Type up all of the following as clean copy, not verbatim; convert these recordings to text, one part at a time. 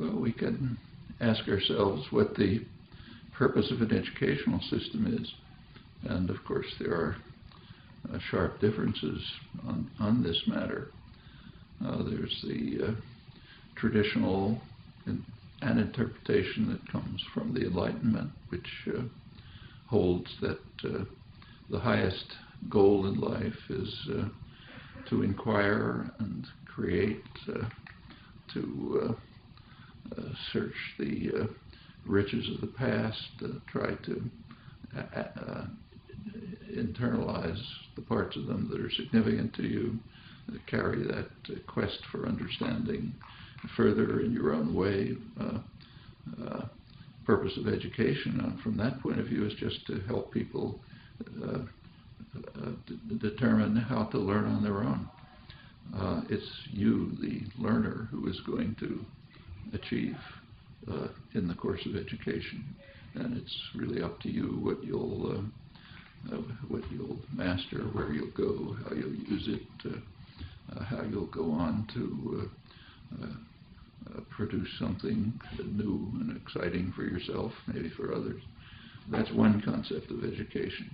Well, we can ask ourselves what the purpose of an educational system is. And of course, there are sharp differences on this matter. There's the traditional an interpretation that comes from the Enlightenment, which holds that the highest goal in life is to inquire and create, to search the riches of the past, try to internalize the parts of them that are significant to you, carry that quest for understanding further in your own way. Purpose of education, from that point of view, is just to help people determine how to learn on their own. It's you, the learner, who is going to achieve in the course of education, and it's really up to you what you'll master, where you'll go, how you'll use it, how you'll go on to produce something new and exciting for yourself, maybe for others. That's one concept of education.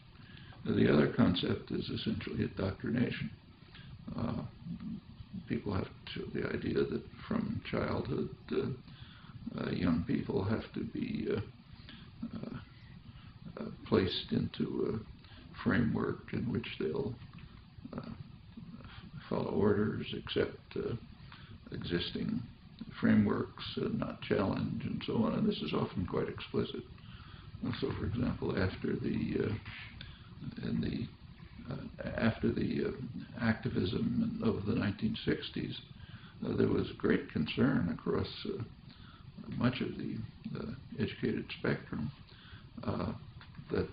The other concept is essentially indoctrination. People have the idea that from childhood, young people have to be placed into a framework in which they'll follow orders, accept existing frameworks, not challenge, and so on. And this is often quite explicit. So, for example, after the activism of the 1960s, there was great concern across much of the educated spectrum that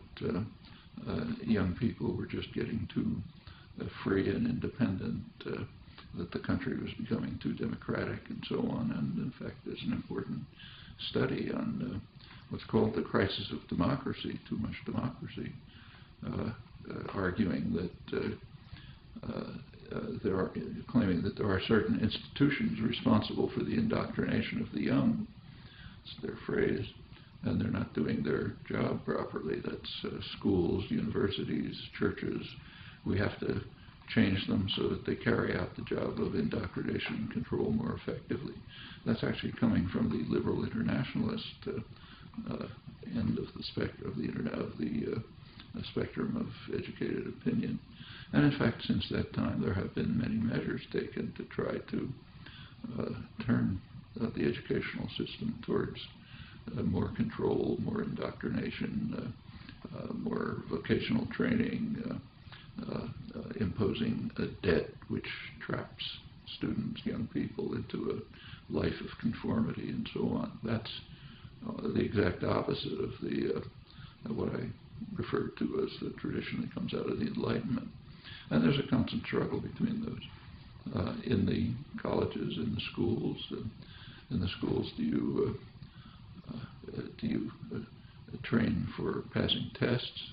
young people were just getting too free and independent, that the country was becoming too democratic, and so on. And in fact, there's an important study on what's called the crisis of democracy, too much democracy, arguing that claiming that there are certain institutions responsible for the indoctrination of the young. It's their phrase, and they're not doing their job properly. That's schools, universities, churches. We have to change them so that they carry out the job of indoctrination and control more effectively. That's actually coming from the liberal internationalist end of the spectrum of the spectrum of educated opinion. And in fact, since that time, there have been many measures taken to try to turn the educational system towards more control, more indoctrination, more vocational training, imposing a debt which traps students, young people, into a life of conformity and so on. That's the exact opposite of the what I refer to as the tradition that comes out of the Enlightenment. And there's a constant struggle between those. In the colleges, in the schools, do you train for passing tests,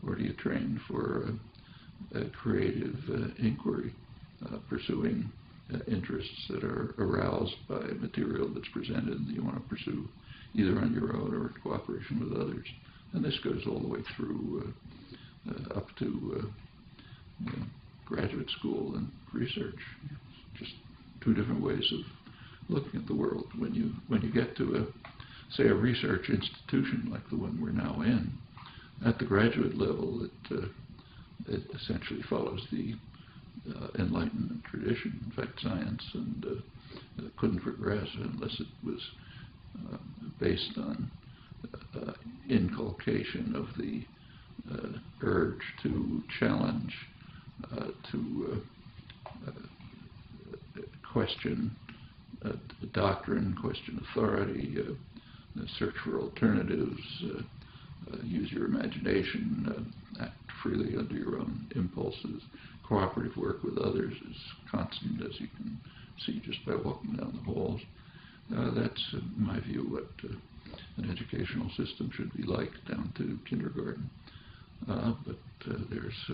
or do you train for creative inquiry, pursuing interests that are aroused by material that's presented and that you want to pursue either on your own or in cooperation with others? And this goes all the way through up to graduate school and research. Just two different ways of looking at the world. When you get to say a research institution like the one we're now in, at the graduate level, it essentially follows the Enlightenment tradition. In fact, science couldn't progress unless it was based on inculcation of the urge to challenge, to question doctrine, question authority, search for alternatives, use your imagination, act freely under your own impulses. Cooperative work with others is constant, as you can see just by walking down the halls. That's, in my view, what an educational system should be like down to kindergarten. But there's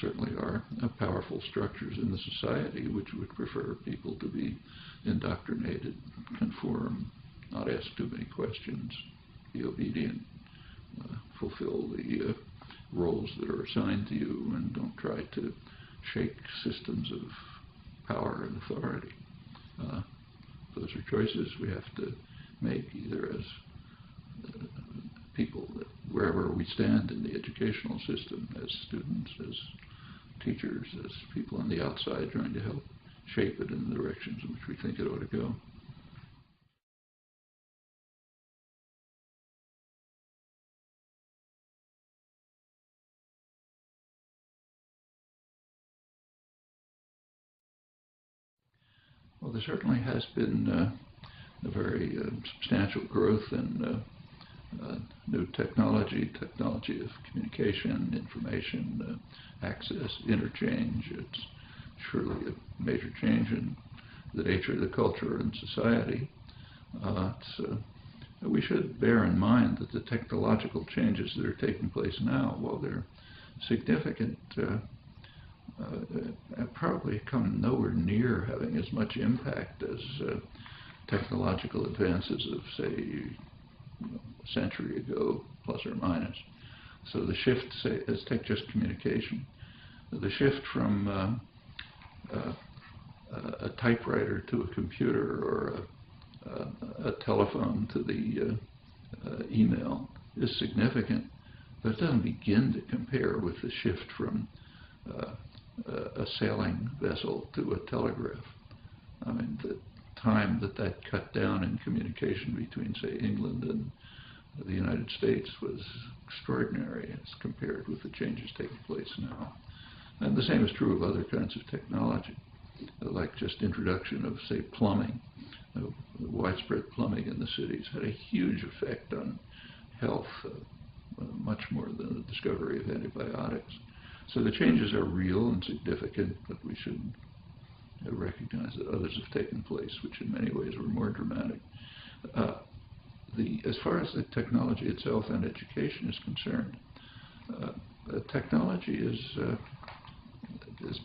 certainly are powerful structures in the society which would prefer people to be indoctrinated, conform, not ask too many questions, be obedient, fulfill the roles that are assigned to you, and don't try to shake systems of power and authority. Those are choices we have to make, either as people, wherever we stand in the educational system, as students, as teachers, as people on the outside trying to help shape it in the directions in which we think it ought to go. Well, there certainly has been a very substantial growth in new technology of communication, information, access, interchange. It's surely a major change in the nature of the culture and society. We should bear in mind that the technological changes that are taking place now, while they're significant, probably come nowhere near having as much impact as technological advances of, say, a century ago, plus or minus. So the shift, say, let's take just communication. The shift from a typewriter to a computer, or a telephone to the email is significant, but it doesn't begin to compare with the shift from a sailing vessel to a telegraph. I mean, the time that cut down in communication between, say, England and the United States was extraordinary as compared with the changes taking place now. And the same is true of other kinds of technology, like just introduction of, say, plumbing. Widespread plumbing in the cities had a huge effect on health, much more than the discovery of antibiotics. So the changes are real and significant, but we should recognize that others have taken place, which in many ways were more dramatic. As far as the technology itself and education is concerned, technology is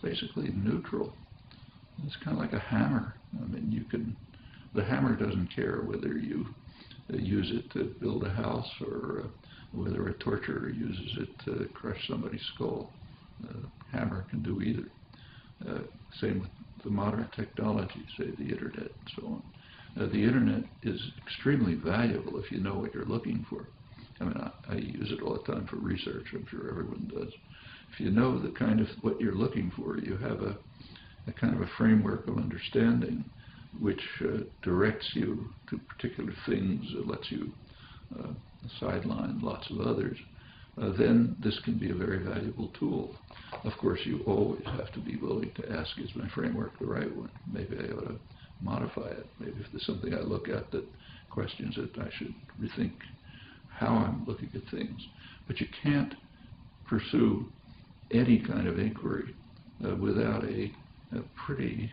basically neutral. It's kind of like a hammer. I mean, the hammer doesn't care whether you use it to build a house or whether a torturer uses it to crush somebody's skull. Hammer can do either. Same with the modern technology, say the internet and so on. The internet is extremely valuable if you know what you're looking for. I mean, I use it all the time for research. I'm sure everyone does. If you know the kind of what you're looking for, you have a kind of a framework of understanding which directs you to particular things, lets you sideline lots of others, then this can be a very valuable tool. Of course, you always have to be willing to ask, is my framework the right one? Maybe I ought to modify it. Maybe if there's something I look at that questions it, I should rethink how I'm looking at things. But you can't pursue any kind of inquiry without a pretty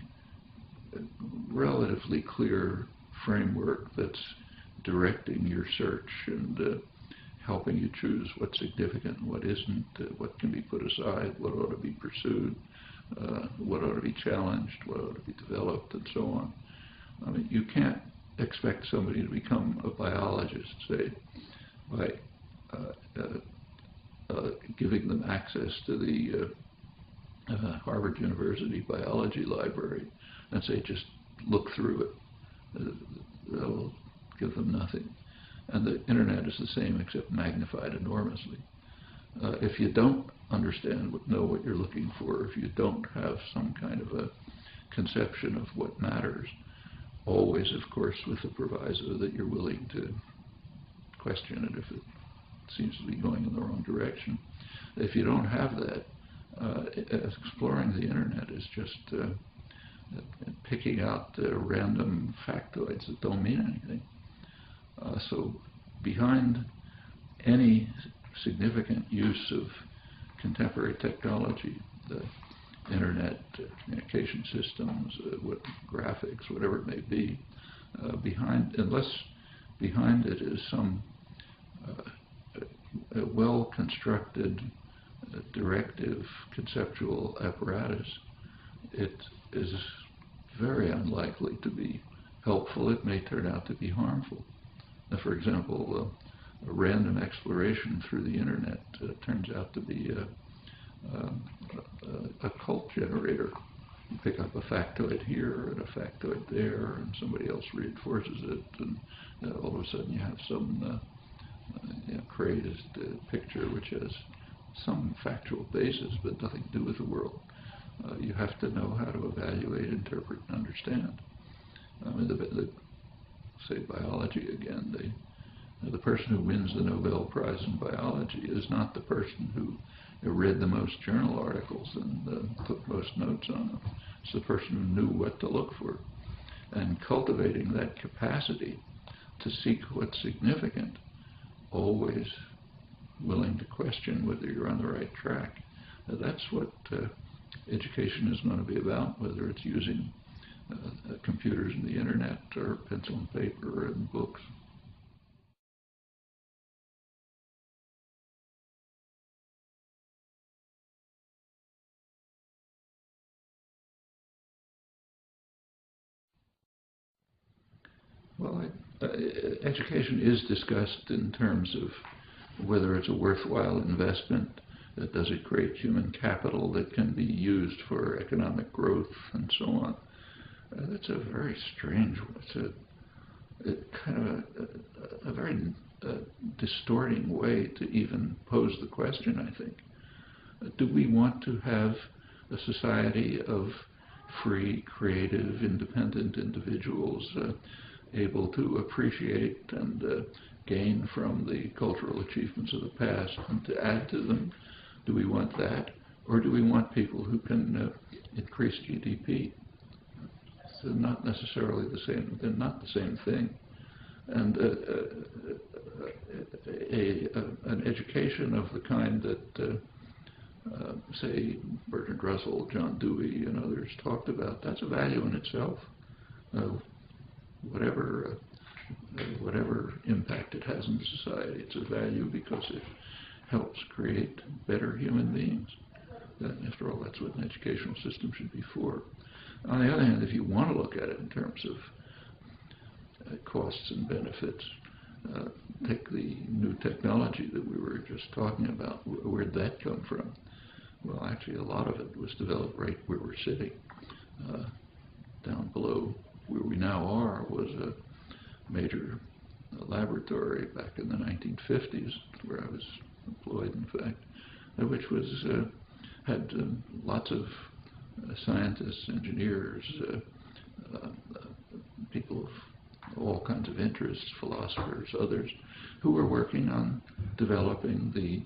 relatively clear framework that's directing your search and helping you choose what's significant and what isn't, what can be put aside, what ought to be pursued, what ought to be challenged, what ought to be developed, and so on. I mean, you can't expect somebody to become a biologist, say, by giving them access to the Harvard University biology library and say, just look through it. That'll give them nothing. And the internet is the same, except magnified enormously. If you don't know what you're looking for, if you don't have some kind of a conception of what matters, always, of course, with the proviso that you're willing to question it if it seems to be going in the wrong direction. If you don't have that, exploring the internet is just picking out random factoids that don't mean anything. So behind any significant use of contemporary technology, the internet, communication systems, graphics, whatever it may be, unless behind it is some well-constructed directive conceptual apparatus, it is very unlikely to be helpful. It may turn out to be harmful. For example, a random exploration through the internet turns out to be a cult generator. You pick up a factoid here and a factoid there, and somebody else reinforces it, and all of a sudden you have some created picture which has some factual basis but nothing to do with the world. You have to know how to evaluate, interpret, and understand. Say biology again, the person who wins the Nobel Prize in biology is not the person who read the most journal articles and took most notes on them. It's the person who knew what to look for. And cultivating that capacity to seek what's significant, always willing to question whether you're on the right track. That's what education is going to be about, whether it's using computers and the internet or pencil and paper and books. Well, education is discussed in terms of whether it's a worthwhile investment. Does it create human capital that can be used for economic growth and so on? That's a very strange one. It's kind of a very distorting way to even pose the question, I think. Do we want to have a society of free, creative, independent individuals able to appreciate and gain from the cultural achievements of the past and to add to them? Do we want that? Or do we want people who can increase GDP? They're not necessarily the same. They're not the same thing. And an education of the kind that, say, Bertrand Russell, John Dewey, and others talked about, that's a value in itself. Whatever impact it has in society, it's a value because it helps create better human beings. After all, that's what an educational system should be for. On the other hand, if you want to look at it in terms of costs and benefits, take the new technology that we were just talking about. Where'd that come from? Well, actually, a lot of it was developed right where we're sitting. Down below where we now are was a major laboratory back in the 1950s, where I was employed, in fact, which was had lots of scientists, engineers, people of all kinds of interests, philosophers, others, who were working on developing the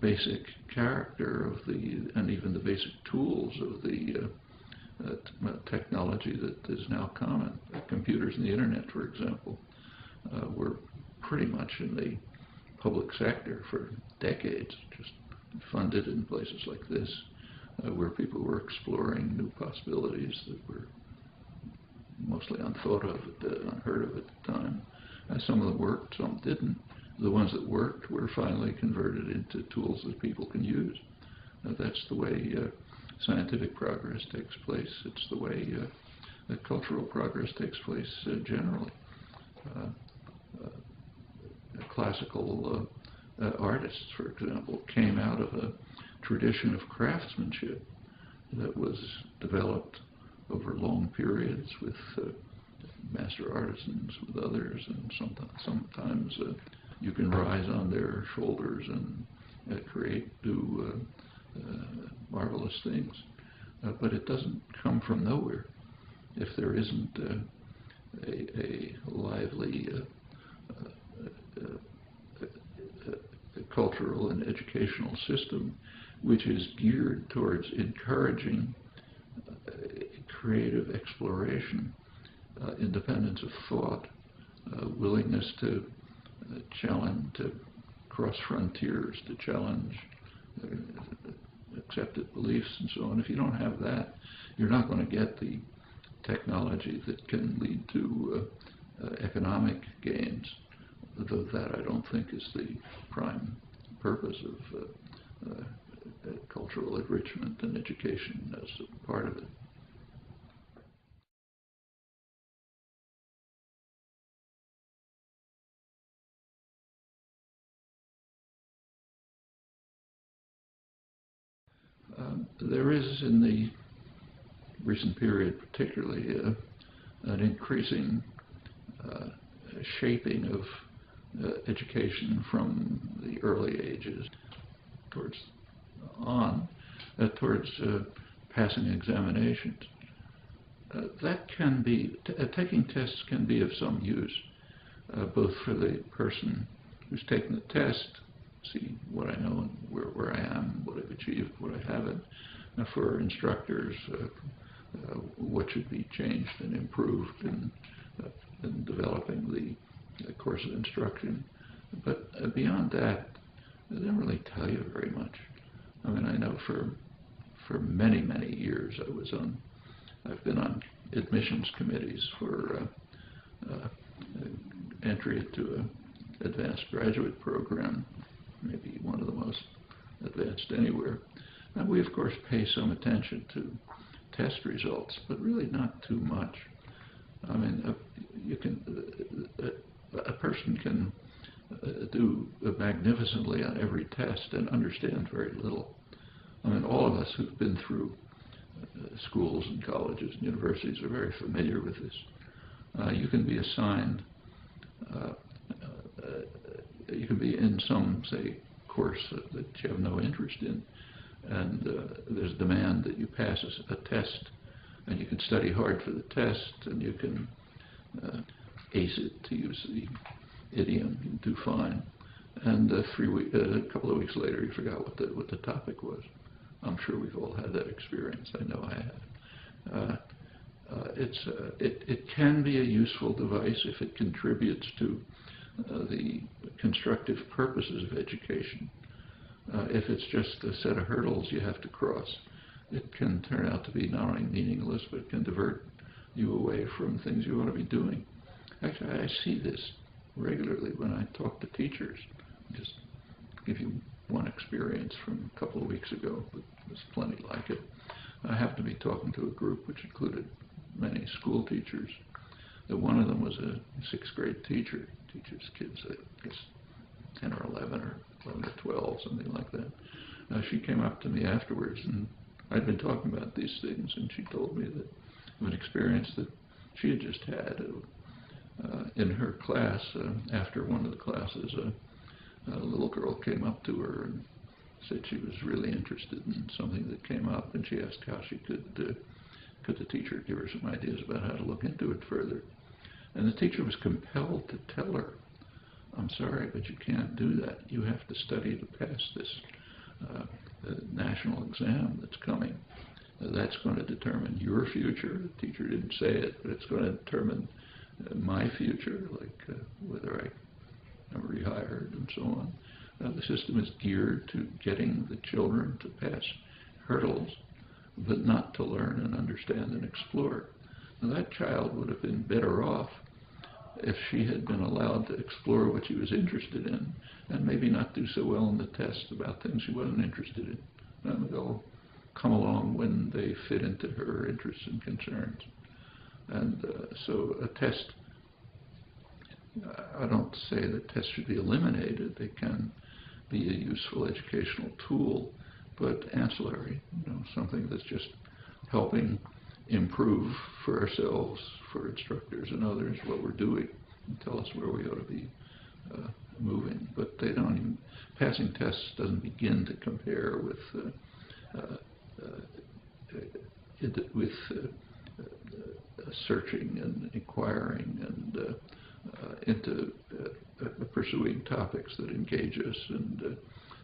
basic character of and even the basic tools of the technology that is now common. Computers and the internet, for example, were pretty much in the public sector for decades, just funded in places like this, where people were exploring new possibilities that were mostly unthought of, unheard of at the time. Some of them worked, some didn't. The ones that worked were finally converted into tools that people can use. That's the way scientific progress takes place. It's the way cultural progress takes place generally. Classical artists, for example, came out of a tradition of craftsmanship that was developed over long periods with master artisans, with others, and sometimes you can rise on their shoulders and create new marvelous things. But it doesn't come from nowhere if there isn't a lively cultural and educational system which is geared towards encouraging creative exploration, independence of thought, willingness to challenge, to cross frontiers, to challenge accepted beliefs and so on. If you don't have that, you're not going to get the technology that can lead to economic gains, though that I don't think is the prime purpose of cultural enrichment and education as a part of it. There is, in the recent period particularly, an increasing shaping of education from the early ages towards passing examinations. That can be, taking tests can be of some use, both for the person who's taking the test, see what I know and where I am, what I've achieved, what I haven't, for instructors, what should be changed and improved in developing the course of instruction. But beyond that, they don't really tell you very much. I mean, I know for many, many years I've been on admissions committees for entry into an advanced graduate program, maybe one of the most advanced anywhere. And we, of course, pay some attention to test results, but really not too much. I mean, a person can do magnificently on every test and understand very little. I mean, all of us who've been through schools and colleges and universities are very familiar with this. You can be assigned, you can be in some, say, course that you have no interest in, and there's demand that you pass a test, and you can study hard for the test, and you can ace it, to use the idiom, you can do fine. And a couple of weeks later, you forgot what the topic was. I'm sure we've all had that experience. I know I have. It can be a useful device if it contributes to the constructive purposes of education. If it's just a set of hurdles you have to cross, it can turn out to be not only meaningless, but it can divert you away from things you want to be doing. Actually, I see this regularly when I talk to teachers. Just give you one experience from a couple of weeks ago, but there's plenty like it. I happened to be talking to a group which included many school teachers. One of them was a 6th grade teacher, teaches kids, I guess, 10 or 11 or 11 or 12, something like that. She came up to me afterwards, and I'd been talking about these things, and she told me that of an experience that she had just had in her class. After one of the classes, a little girl came up to her and said she was really interested in something that came up, and she asked how she could the teacher give her some ideas about how to look into it further. And the teacher was compelled to tell her, I'm sorry, but you can't do that. You have to study to pass this national exam that's coming. That's going to determine your future. The teacher didn't say it, but it's going to determine my future, like whether I'm rehired and so on. The system is geared to getting the children to pass hurdles, but not to learn and understand and explore. Now, that child would have been better off if she had been allowed to explore what she was interested in, and maybe not do so well in the test about things she wasn't interested in. They'll come along when they fit into her interests and concerns. And so a test, I don't say that tests should be eliminated. They can be a useful educational tool, but ancillary, something that's just helping improve for ourselves, for instructors and others, what we're doing, and tell us where we ought to be moving. But they don't even, passing tests doesn't begin to compare with searching and inquiring and into pursuing topics that engage us and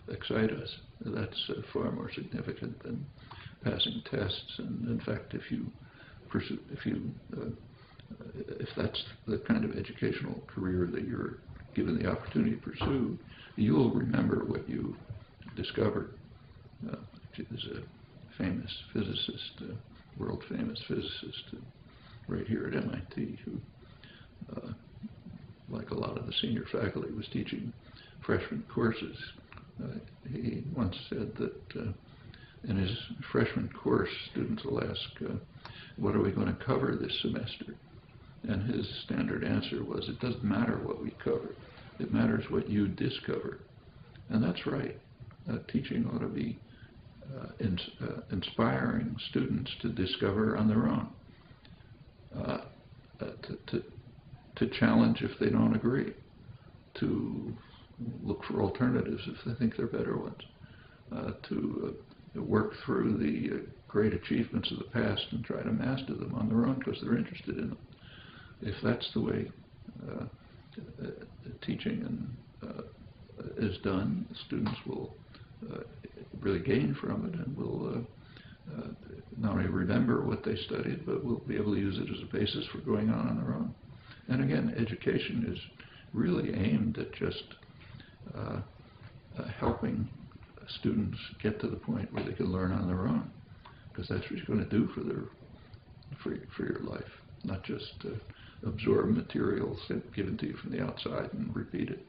excite us. That's far more significant than passing tests. And in fact, if that's the kind of educational career that you're given the opportunity to pursue, you'll remember what you discovered. There's a famous physicist, world-famous physicist, right here at MIT, who, like a lot of the senior faculty, was teaching freshman courses. He once said that In his freshman course, students will ask, what are we going to cover this semester? And his standard answer was, it doesn't matter what we cover. It matters what you discover. And that's right. Teaching ought to be inspiring students to discover on their own, to challenge if they don't agree, to look for alternatives if they think they're better ones, to work through the great achievements of the past and try to master them on their own because they're interested in them. If that's the way teaching is done, students will really gain from it and will not only remember what they studied, but will be able to use it as a basis for going on their own. And again, education is really aimed at just helping students get to the point where they can learn on their own, because that's what you're going to do for your life, not just absorb materials given to you from the outside and repeat it.